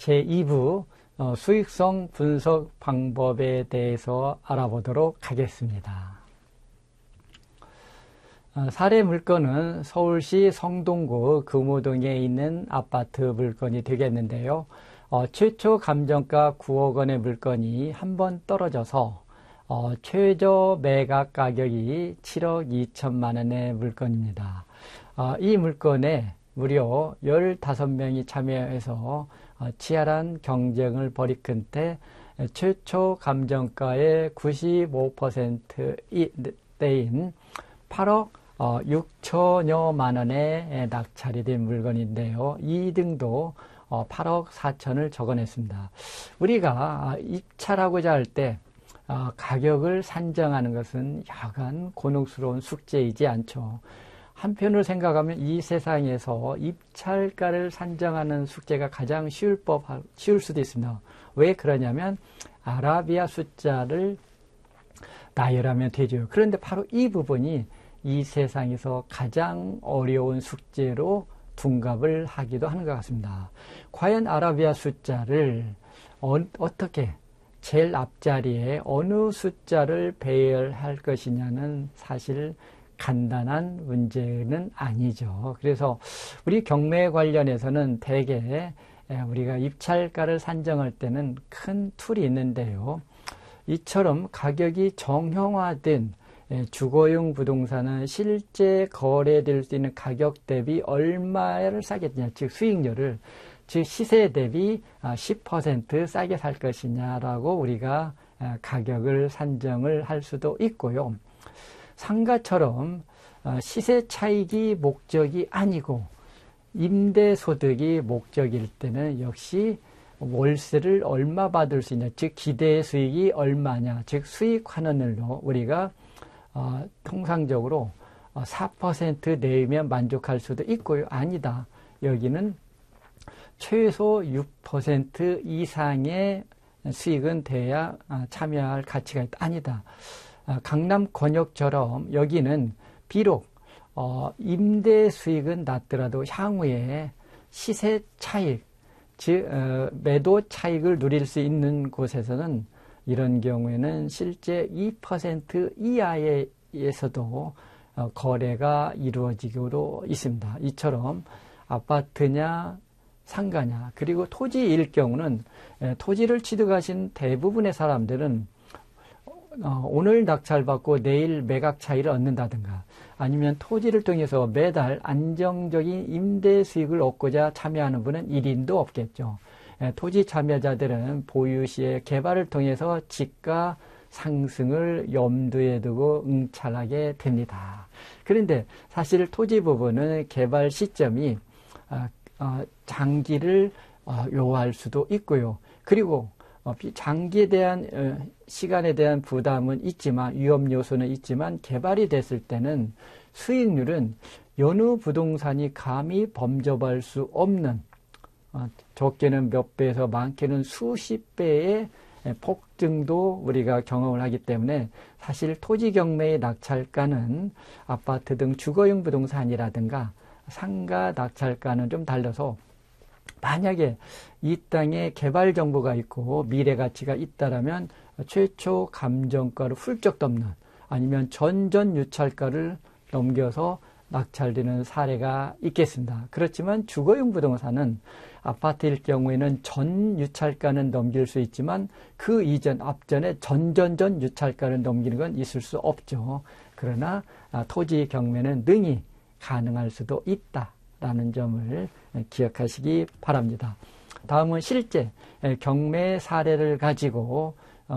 제2부 수익성 분석 방법에 대해서 알아보도록 하겠습니다. 사례 물건은 서울시 성동구 금호동에 있는 아파트 물건이 되겠는데요. 최초 감정가 9억 원의 물건이 한번 떨어져서 최저 매각 가격이 7억 2천만 원의 물건입니다. 이 물건에 무려 15명이 참여해서 치열한 경쟁을 벌인 끝에 최초 감정가의 95%대인 8억 6천여만 원에 낙찰이 된 물건인데요. 2등도 8억 4천을 적어냈습니다. 우리가 입찰하고자 할 때 가격을 산정하는 것은 여간 곤혹스러운 숙제이지 않죠. 한편으로 생각하면 이 세상에서 입찰가를 산정하는 숙제가 가장 쉬울 수도 있습니다. 왜 그러냐면 아라비아 숫자를 나열하면 되죠. 그런데 바로 이 부분이 이 세상에서 가장 어려운 숙제로 둔갑을 하기도 하는 것 같습니다. 과연 아라비아 숫자를 어떻게 제일 앞자리에 어느 숫자를 배열할 것이냐는 사실 간단한 문제는 아니죠. 그래서 우리 경매 관련해서는 대개 우리가 입찰가를 산정할 때는 큰 툴이 있는데요. 이처럼 가격이 정형화된 주거용 부동산은 실제 거래될 수 있는 가격 대비 얼마를 싸게 되냐, 즉 수익률을, 즉 시세 대비 10% 싸게 살 것이냐라고 우리가 가격을 산정을 할 수도 있고요. 상가처럼 시세 차익이 목적이 아니고 임대소득이 목적일 때는 역시 월세를 얼마 받을 수 있냐, 즉 기대 수익이 얼마냐, 즉 수익 환원율로 우리가 통상적으로 4% 내면 만족할 수도 있고요. 아니다. 여기는 최소 6% 이상의 수익은 돼야 참여할 가치가 있다. 아니다. 강남 권역처럼 여기는 비록 임대 수익은 낮더라도 향후에 시세 차익, 즉 매도 차익을 누릴 수 있는 곳에서는 이런 경우에는 실제 2% 이하에서도 거래가 이루어지기로 있습니다. 이처럼 아파트냐 상가냐 그리고 토지일 경우는 토지를 취득하신 대부분의 사람들은 오늘 낙찰받고 내일 매각 차익을 얻는다든가 아니면 토지를 통해서 매달 안정적인 임대 수익을 얻고자 참여하는 분은 1인도 없겠죠. 토지 참여자들은 보유 시에 개발을 통해서 지가 상승을 염두에 두고 응찰하게 됩니다. 그런데 사실 토지 부분은 개발 시점이 장기를 요할 수도 있고요. 그리고 장기에 대한 시간에 대한 부담은 있지만 위험 요소는 있지만 개발이 됐을 때는 수익률은 여느 부동산이 감히 범접할 수 없는 적게는 몇 배에서 많게는 수십 배의 폭증도 우리가 경험을 하기 때문에 사실 토지 경매의 낙찰가는 아파트 등 주거용 부동산이라든가 상가 낙찰가는 좀 달라서 만약에 이 땅에 개발 정보가 있고 미래 가치가 있다라면 최초 감정가를 훌쩍 넘는 아니면 전전 유찰가를 넘겨서 낙찰되는 사례가 있겠습니다. 그렇지만 주거용 부동산은 아파트일 경우에는 전 유찰가는 넘길 수 있지만 그 이전 앞전에 전전전 유찰가를 넘기는 건 있을 수 없죠. 그러나 토지 경매는 능히 가능할 수도 있다라는 점을 기억하시기 바랍니다. 다음은 실제 경매 사례를 가지고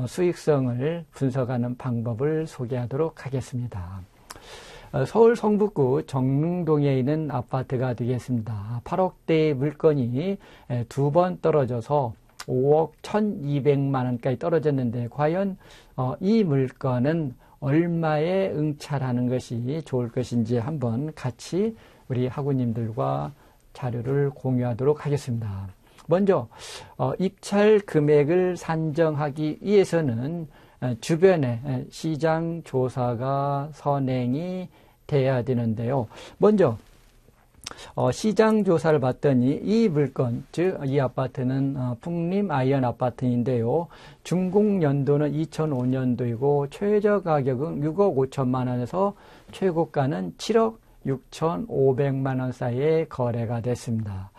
수익성을 분석하는 방법을 소개하도록 하겠습니다. 서울 성북구 정릉동에 있는 아파트가 되겠습니다. 8억대의 물건이 두 번 떨어져서 5억 1,200만 원까지 떨어졌는데 과연 이 물건은 얼마에 응찰하는 것이 좋을 것인지 한번 같이 우리 학우님들과 자료를 공유하도록 하겠습니다. 먼저 입찰 금액을 산정하기 위해서는 주변에 시장 조사가 선행이 돼야 되는데요. 먼저 시장 조사를 봤더니 이 물건, 즉 이 아파트는 풍림 아이언 아파트인데요. 준공 연도는 2005년도이고 최저 가격은 6억 5천만 원에서 최고가는 7억 6,500만 원 사이에 거래가 됐습니다.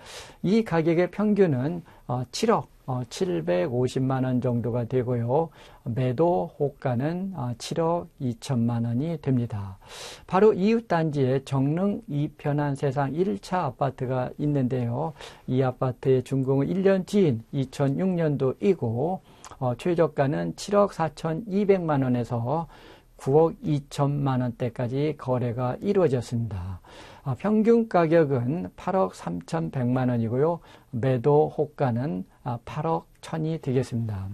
이 가격의 평균은 7억 750만 원 정도가 되고요. 매도 호가는 7억 2천만 원이 됩니다. 바로 이웃 단지에 정릉 이편한 세상 1차 아파트가 있는데요. 이 아파트의 준공은 1년 뒤인 2006년도이고 최저가는 7억 4,200만 원에서 9억 2천만 원대까지 거래가 이루어졌습니다. 평균 가격은 8억 3,100만 원이고요. 매도 호가는 8억 1,000이 되겠습니다.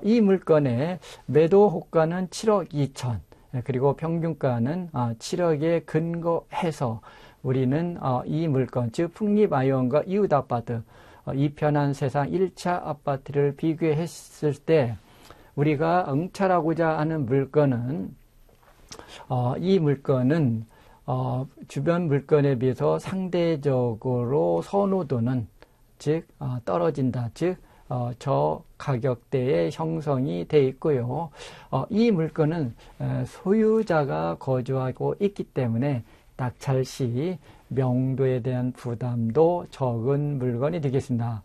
이 물건의 매도 호가는 7억 2천, 그리고 평균가는 7억에 근거해서 우리는 이 물건, 즉 풍립아이언과 이웃 아파트, 이편한 세상 1차 아파트를 비교했을 때 우리가 응찰하고자 하는 물건은 이 물건은 주변 물건에 비해서 상대적으로 선호도는 즉 떨어진다, 즉 저가격대에 형성이 되어 있고요. 이 물건은 소유자가 거주하고 있기 때문에 낙찰 시 명도에 대한 부담도 적은 물건이 되겠습니다.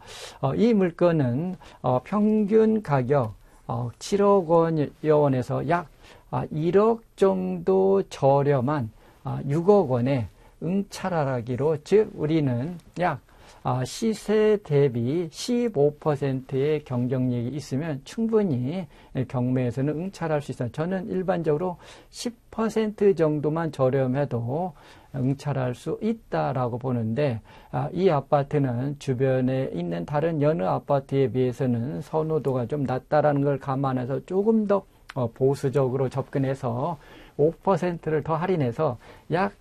이 물건은 평균 가격 7억 원여원에서 약 1억 정도 저렴한 6억 원에 응찰하기로, 즉 우리는 약 시세 대비 15%의 경쟁력이 있으면 충분히 경매에서는 응찰할 수 있어요. 저는 일반적으로 10% 정도만 저렴해도 응찰할 수 있다라고 보는데, 이 아파트는 주변에 있는 다른 여느 아파트에 비해서는 선호도가 좀 낮다라는 걸 감안해서 조금 더 보수적으로 접근해서 5%를 더 할인해서 약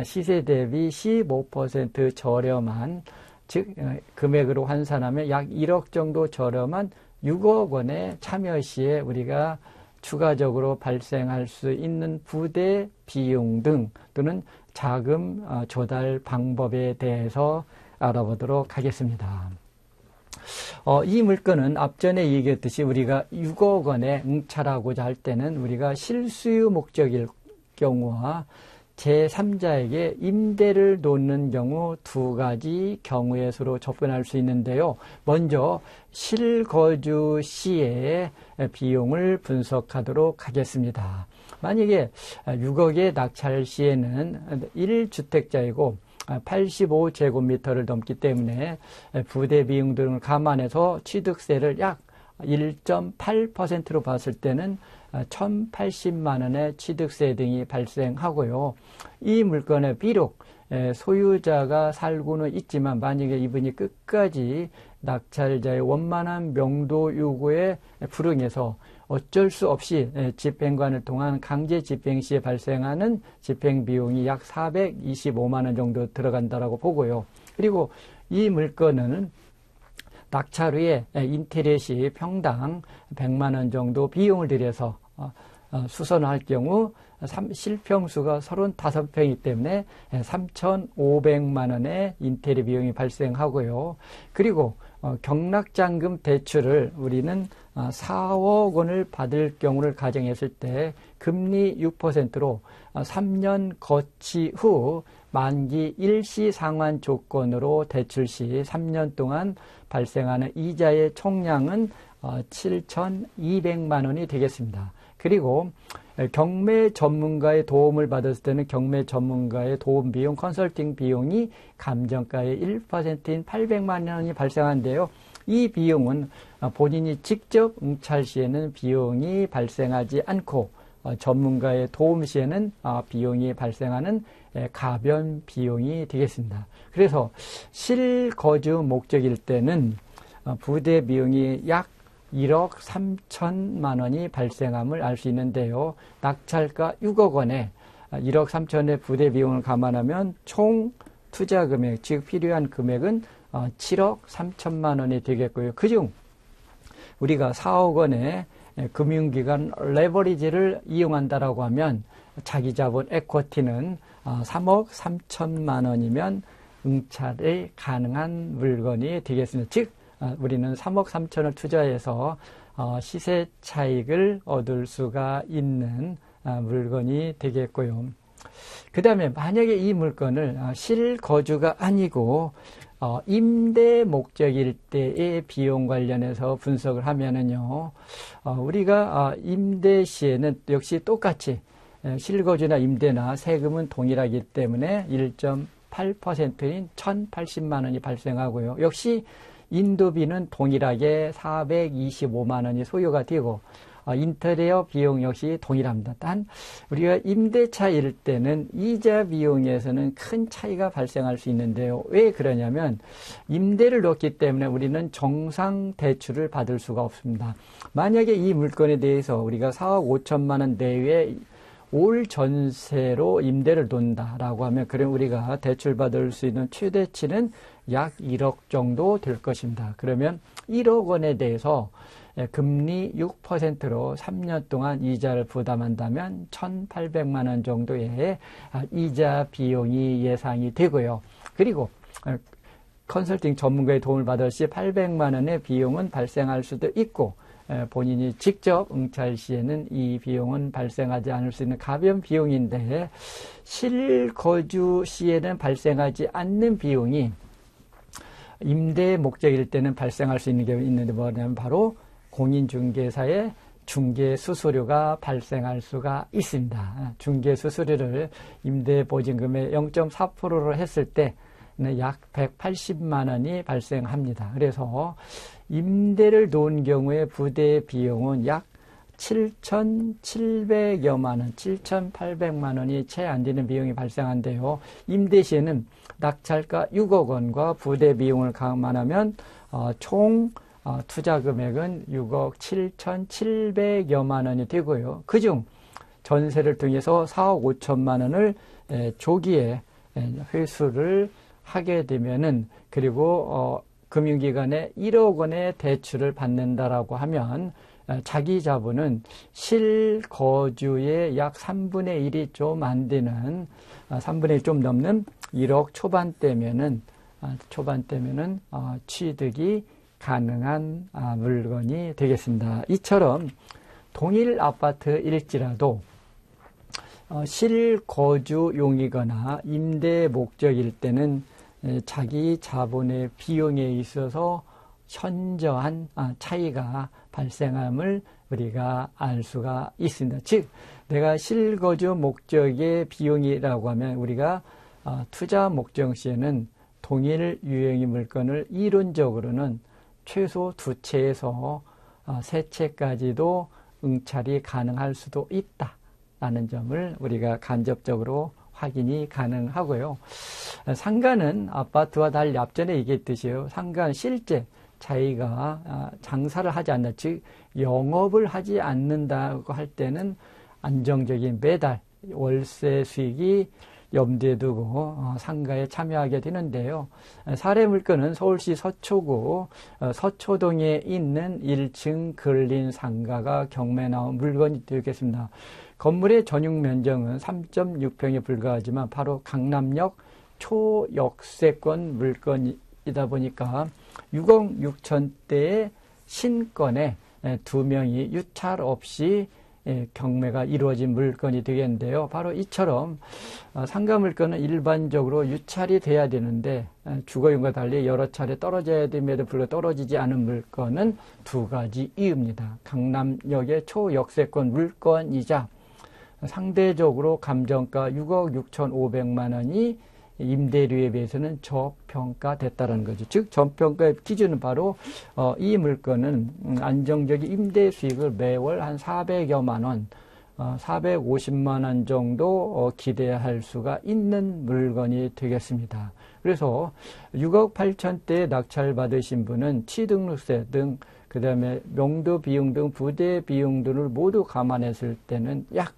시세 대비 15% 저렴한, 즉 금액으로 환산하면 약 1억 정도 저렴한 6억 원의 참여 시에 우리가 추가적으로 발생할 수 있는 부대 비용 등 또는 자금 조달 방법에 대해서 알아보도록 하겠습니다. 이 물건은 앞전에 얘기했듯이 우리가 6억 원에 응찰하고자 할 때는 우리가 실수요 목적일 경우와 제3자에게 임대를 놓는 경우 두 가지 경우에 서로 접근할 수 있는데요. 먼저 실거주 시의 비용을 분석하도록 하겠습니다. 만약에 6억의 낙찰 시에는 1주택자이고 85제곱미터를 넘기 때문에 부대 비용 등을 감안해서 취득세를 약 1.8%로 봤을 때는 1,080만 원의 취득세 등이 발생하고요. 이 물건에 비록 소유자가 살고는 있지만 만약에 이분이 끝까지 낙찰자의 원만한 명도 요구에 불응해서 어쩔 수 없이 집행관을 통한 강제 집행 시에 발생하는 집행 비용이 약 425만 원 정도 들어간다라고 보고요. 그리고 이 물건은 낙찰 후에 인테리어 시 평당 100만 원 정도 비용을 들여서 수선할 경우 실평수가 35평이기 때문에 3,500만 원의 인테리어 비용이 발생하고요. 그리고 경락잔금 대출을 우리는 4억 원을 받을 경우를 가정했을 때 금리 6%로 3년 거치 후 만기 일시 상환 조건으로 대출 시 3년 동안 발생하는 이자의 총량은 7,200만 원이 되겠습니다. 그리고 경매 전문가의 도움을 받았을 때는 경매 전문가의 도움 비용, 컨설팅 비용이 감정가의 1%인 800만 원이 발생하는데요. 이 비용은 본인이 직접 응찰 시에는 비용이 발생하지 않고 전문가의 도움 시에는 비용이 발생하는 가변 비용이 되겠습니다. 그래서 실거주 목적일 때는 부대 비용이 약 1억 3천만 원이 발생함을 알 수 있는데요. 낙찰가 6억 원에 1억 3천의 부대 비용을 감안하면 총 투자 금액, 즉 필요한 금액은 7억 3천만 원이 되겠고요. 그중 우리가 4억 원의 금융기관 레버리지를 이용한다라고 하면 자기 자본 에쿼티는 3억 3천만 원이면 응찰이 가능한 물건이 되겠습니다. 즉 우리는 3억 3천을 투자해서 시세 차익을 얻을 수가 있는 물건이 되겠고요. 그 다음에 만약에 이 물건을 실거주가 아니고 임대 목적일 때의 비용 관련해서 분석을 하면은요, 우리가 임대 시에는 역시 똑같이 실거주나 임대나 세금은 동일하기 때문에 1.8%인 1,080만 원이 발생하고요. 역시 인도비는 동일하게 425만 원이 소요가 되고 인테리어 비용 역시 동일합니다. 단 우리가 임대차일 때는 이자 비용에서는 큰 차이가 발생할 수 있는데요. 왜 그러냐면 임대를 놓기 때문에 우리는 정상 대출을 받을 수가 없습니다. 만약에 이 물건에 대해서 우리가 4억 5천만 원 내외 올 전세로 임대를 놓는다라고 하면 그럼 우리가 대출받을 수 있는 최대치는 약 1억 정도 될 것입니다. 그러면 1억 원에 대해서 금리 6%로 3년 동안 이자를 부담한다면 1,800만 원 정도의 이자 비용이 예상이 되고요. 그리고 컨설팅 전문가의 도움을 받을 시 800만 원의 비용은 발생할 수도 있고 본인이 직접 응찰 시에는 이 비용은 발생하지 않을 수 있는 가벼운 비용인데 실거주 시에는 발생하지 않는 비용이 임대 목적일 때는 발생할 수 있는 게 있는데 뭐냐면 바로 공인중개사의 중개수수료가 발생할 수가 있습니다. 중개수수료를 임대보증금의 0.4%로 했을 때 약 180만 원이 발생합니다. 그래서 임대를 놓은 경우에 부대 비용은 약 7,700여만 원, 7,800만 원이 채 안 되는 비용이 발생한데요. 임대 시에는 낙찰가 6억 원과 부대 비용을 감안하면 총 투자 금액은 6억 7,700여만 원이 되고요. 그중 전세를 통해서 4억 5천만 원을 조기에 회수를 하게 되면은 그리고 금융기관에 1억 원의 대출을 받는다라고 하면 자기 자본은 실거주의 약 3분의 1이 좀 안 되는 3분의 1 좀 넘는 1억 초반대면은 취득이 가능한 물건이 되겠습니다. 이처럼 동일 아파트일지라도 실거주용이거나 임대 목적일 때는 자기 자본의 비용에 있어서 현저한 차이가 발생함을 우리가 알 수가 있습니다. 즉 내가 실거주 목적의 비용이라고 하면 우리가 투자 목적 시에는 동일 유형의 물건을 이론적으로는 최소 2채에서 3채까지도 응찰이 가능할 수도 있다라는 점을 우리가 간접적으로 확인이 가능하고요. 상가는 아파트와 달리 앞전에 얘기했듯이요. 상가는 실제 자기가 장사를 하지 않는, 즉 영업을 하지 않는다고 할 때는 안정적인 매달 월세 수익이 염두에 두고 상가에 참여하게 되는데요. 사례 물건은 서울시 서초구 서초동에 있는 1층 근린 상가가 경매에 나온 물건이 되겠습니다. 건물의 전용 면적은 3.6평에 불과하지만 바로 강남역 초역세권 물건이다 보니까 6억 6천대의 신건에 2명이 유찰 없이 경매가 이루어진 물건이 되겠는데요. 바로 이처럼 상가 물건은 일반적으로 유찰이 돼야 되는데 주거용과 달리 여러 차례 떨어져야 됨에도 불구하고 떨어지지 않은 물건은 두 가지 이유입니다. 강남역의 초역세권 물건이자 상대적으로 감정가 6억 6,500만 원이 임대료에 비해서는 저평가됐다는 거죠. 즉 저평가의 기준은 바로 이 물건은 안정적인 임대 수익을 매월 한 400여만 원, 450만 원 정도 기대할 수가 있는 물건이 되겠습니다. 그래서 6억 8천대에 낙찰받으신 분은 취등록세 등 그다음에 명도 비용 등 부대 비용 등을 모두 감안했을 때는 약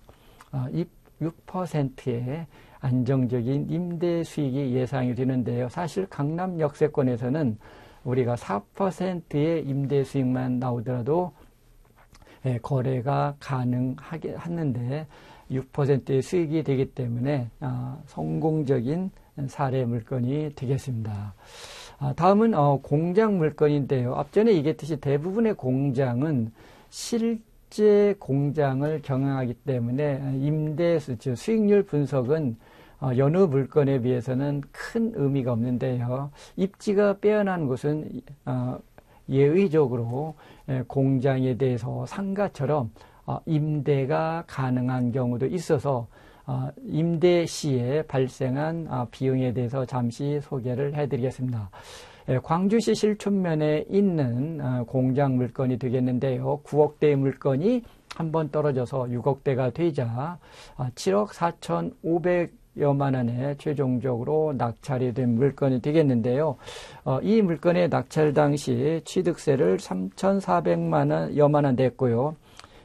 6%의 안정적인 임대 수익이 예상이 되는데요. 사실 강남 역세권에서는 우리가 4%의 임대 수익만 나오더라도 거래가 가능하게 하는데 6%의 수익이 되기 때문에 성공적인 사례 물건이 되겠습니다. 다음은 공장 물건인데요. 앞전에 얘기했듯이 대부분의 공장은 실제 공장을 경영하기 때문에 임대수, 즉 수익률 분석은 여느 물건에 비해서는 큰 의미가 없는데요. 입지가 빼어난 곳은 예의적으로 공장에 대해서 상가처럼 임대가 가능한 경우도 있어서 임대 시에 발생한 비용에 대해서 잠시 소개를 해드리겠습니다. 광주시 실촌면에 있는 공장 물건이 되겠는데요. 9억대의 물건이 한번 떨어져서 6억대가 되자 7억 4,500여만 원에 최종적으로 낙찰이 된 물건이 되겠는데요. 이 물건의 낙찰 당시 취득세를 3,400만 여만 원 냈고요.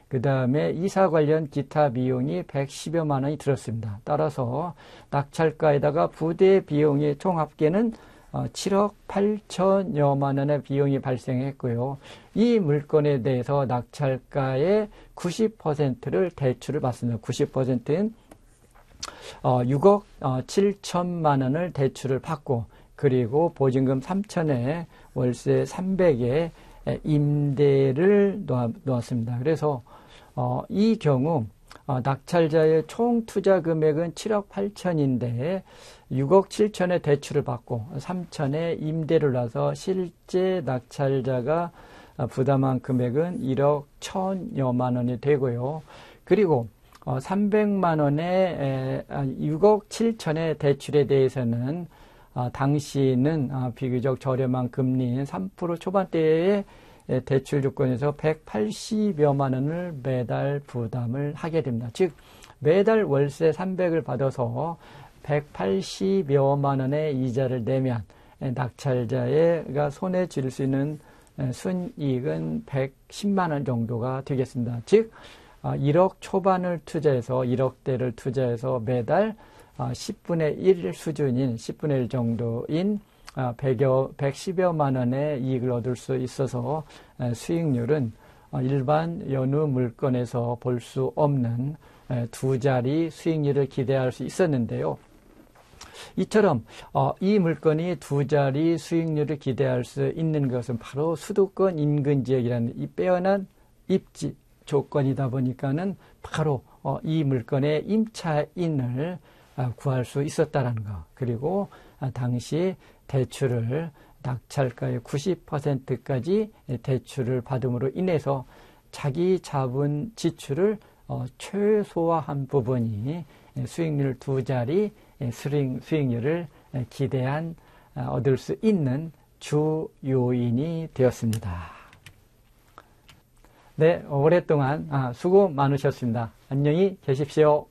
그 다음에 이사 관련 기타 비용이 110여만 원이 들었습니다. 따라서 낙찰가에다가 부대 비용의 총 합계는 7억 8천여만 원의 비용이 발생했고요. 이 물건에 대해서 낙찰가의 90%를 대출을 받습니다. 90%는 6억 7천만 원을 대출을 받고, 그리고 보증금 3천에 월세 300에 임대를 놓았습니다. 그래서 이 경우 낙찰자의 총 투자 금액은 7억 8천인데 6억 7천의 대출을 받고 3천의 임대를 놔서 실제 낙찰자가 부담한 금액은 1억 1,000여만 원이 되고요. 그리고 300만 원의 6억 7천의 대출에 대해서는 당시는 비교적 저렴한 금리인 3% 초반대의 대출 조건에서 180여만 원을 매달 부담을 하게 됩니다. 즉 매달 월세 300을 받아서 180여만 원의 이자를 내면 낙찰자가 손에 쥘 수 있는 순이익은 110만 원 정도가 되겠습니다. 즉 1억 초반을 투자해서 1억대를 투자해서 매달 10분의 1 수준인 10분의 1 정도인 110여만 원의 이익을 얻을 수 있어서 수익률은 일반 여느 물건에서 볼 수 없는 두 자리 수익률을 기대할 수 있었는데요. 이처럼 이 물건이 두 자리 수익률을 기대할 수 있는 것은 바로 수도권 인근 지역이라는 이 빼어난 입지 조건이다 보니까는 바로 이 물건의 임차인을 구할 수 있었다라는 것. 그리고 당시 대출을 낙찰가의 90%까지 대출을 받음으로 인해서 자기 자본 지출을 최소화한 부분이 수익률 두 자리 수익률을 기대한 얻을 수 있는 주 요인이 되었습니다. 네, 오랫동안 수고 많으셨습니다. 안녕히 계십시오.